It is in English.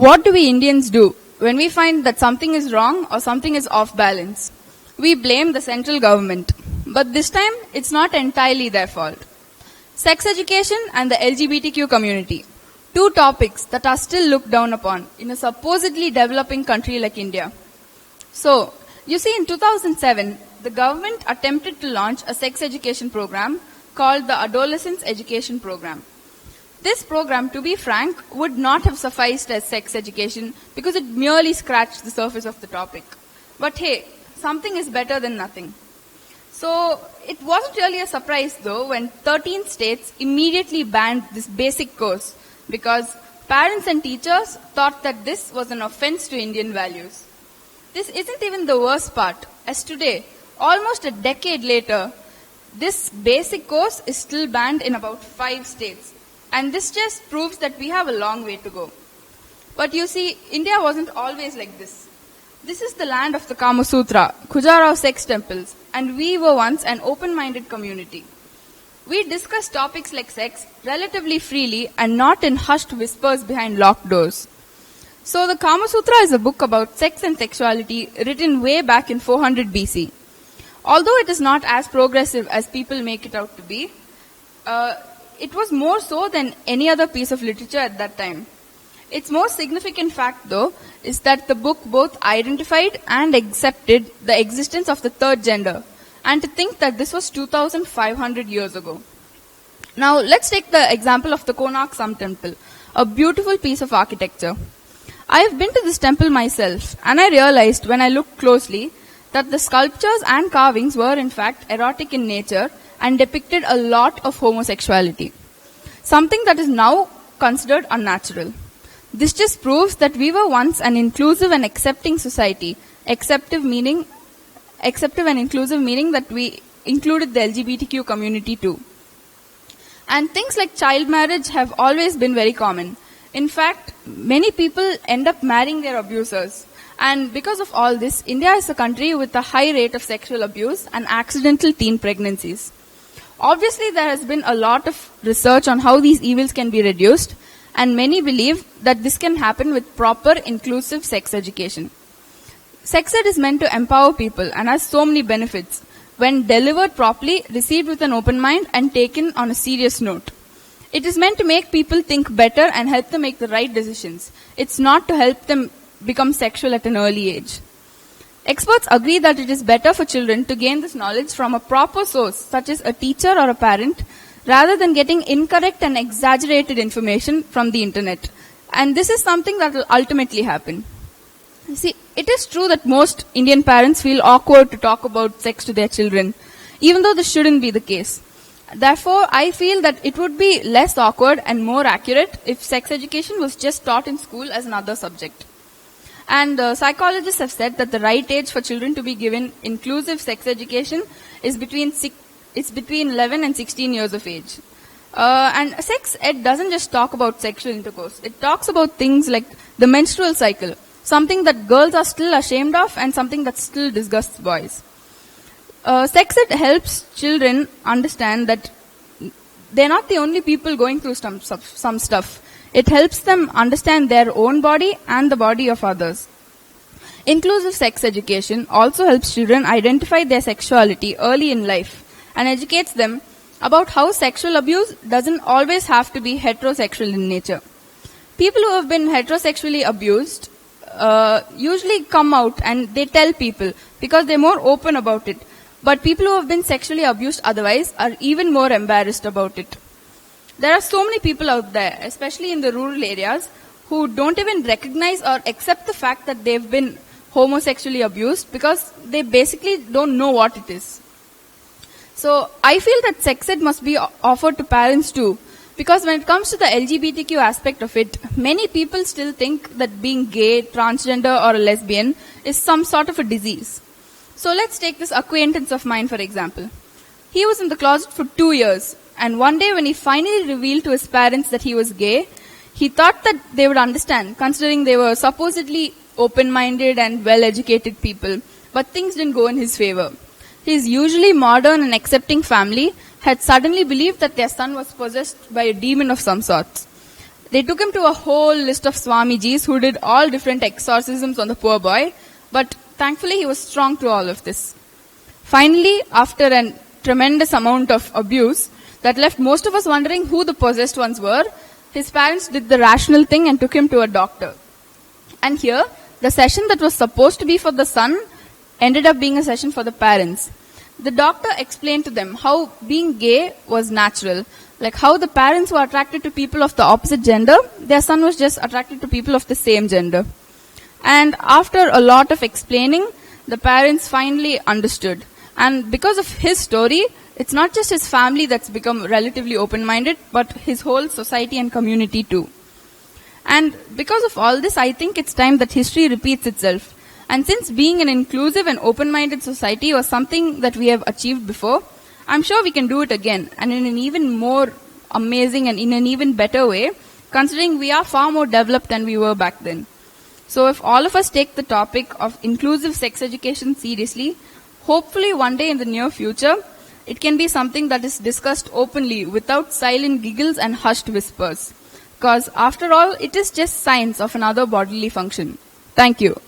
What do we Indians do when we find that something is wrong or something is off balance? We blame the central government. But this time, it's not entirely their fault. Sex education and the LGBTQ community. Two topics that are still looked down upon in a supposedly developing country like India. So, you see, in 2007, the government attempted to launch a sex education program called the Adolescence Education Program. This program, to be frank, would not have sufficed as sex education because it merely scratched the surface of the topic. But hey, something is better than nothing. So, it wasn't really a surprise though when 13 states immediately banned this basic course because parents and teachers thought that this was an offense to Indian values. This isn't even the worst part, as today, almost a decade later, this basic course is still banned in about 5 states. And this just proves that we have a long way to go. But you see, India wasn't always like this. This is the land of the Kama Sutra, Khajuraho sex temples, and we were once an open-minded community. We discussed topics like sex relatively freely and not in hushed whispers behind locked doors. So the Kama Sutra is a book about sex and sexuality written way back in 400 BC. Although it is not as progressive as people make it out to be, it was more so than any other piece of literature at that time. Its most significant fact, though, is that the book both identified and accepted the existence of the third gender, and to think that this was 2,500 years ago. Now, let's take the example of the Konark Sun Temple, a beautiful piece of architecture. I have been to this temple myself, and I realized when I looked closely that the sculptures and carvings were in fact erotic in nature and depicted a lot of homosexuality, something that is now considered unnatural. This just proves that we were once an inclusive and accepting society, acceptive and inclusive meaning that we included the LGBTQ community too. And things like child marriage have always been very common. In fact, many people end up marrying their abusers. And because of all this, India is a country with a high rate of sexual abuse and accidental teen pregnancies. Obviously, there has been a lot of research on how these evils can be reduced, and many believe that this can happen with proper inclusive sex education. Sex ed is meant to empower people and has so many benefits when delivered properly, received with an open mind, and taken on a serious note. It is meant to make people think better and help them make the right decisions. It's not to help them become sexual at an early age. Experts agree that it is better for children to gain this knowledge from a proper source, such as a teacher or a parent, rather than getting incorrect and exaggerated information from the internet. And this is something that will ultimately happen. You see, it is true that most Indian parents feel awkward to talk about sex to their children, even though this shouldn't be the case. Therefore, I feel that it would be less awkward and more accurate if sex education was just taught in school as another subject. And psychologists have said that the right age for children to be given inclusive sex education is between 11 and 16 years of age. And sex ed doesn't just talk about sexual intercourse. It talks about things like the menstrual cycle, something that girls are still ashamed of and something that still disgusts boys. Sex ed helps children understand that they're not the only people going through some stuff. It helps them understand their own body and the body of others. Inclusive sex education also helps children identify their sexuality early in life and educates them about how sexual abuse doesn't always have to be heterosexual in nature. People who have been heterosexually abused usually come out and they tell people because they're more open about it. But people who have been sexually abused otherwise are even more embarrassed about it. There are so many people out there, especially in the rural areas, who don't even recognize or accept the fact that they've been homosexually abused because they basically don't know what it is. So I feel that sex ed must be offered to parents too, because when it comes to the LGBTQ aspect of it, many people still think that being gay, transgender or a lesbian is some sort of a disease. So let's take this acquaintance of mine for example. He was in the closet for 2 years, and one day when he finally revealed to his parents that he was gay, he thought that they would understand, considering they were supposedly open-minded and well-educated people, but things didn't go in his favor. His usually modern and accepting family had suddenly believed that their son was possessed by a demon of some sort. They took him to a whole list of Swamijis who did all different exorcisms on the poor boy, but thankfully he was strong through all of this. Finally, after a tremendous amount of abuse that left most of us wondering who the possessed ones were, his parents did the rational thing and took him to a doctor. And here, the session that was supposed to be for the son ended up being a session for the parents. The doctor explained to them how being gay was natural, like how the parents were attracted to people of the opposite gender, their son was just attracted to people of the same gender. And after a lot of explaining, the parents finally understood. And because of his story, it's not just his family that's become relatively open-minded, but his whole society and community too. And because of all this, I think it's time that history repeats itself. And since being an inclusive and open-minded society was something that we have achieved before, I'm sure we can do it again, and in an even more amazing and in an even better way, considering we are far more developed than we were back then. So if all of us take the topic of inclusive sex education seriously, hopefully one day in the near future, it can be something that is discussed openly without silent giggles and hushed whispers. Because after all, it is just science of another bodily function. Thank you.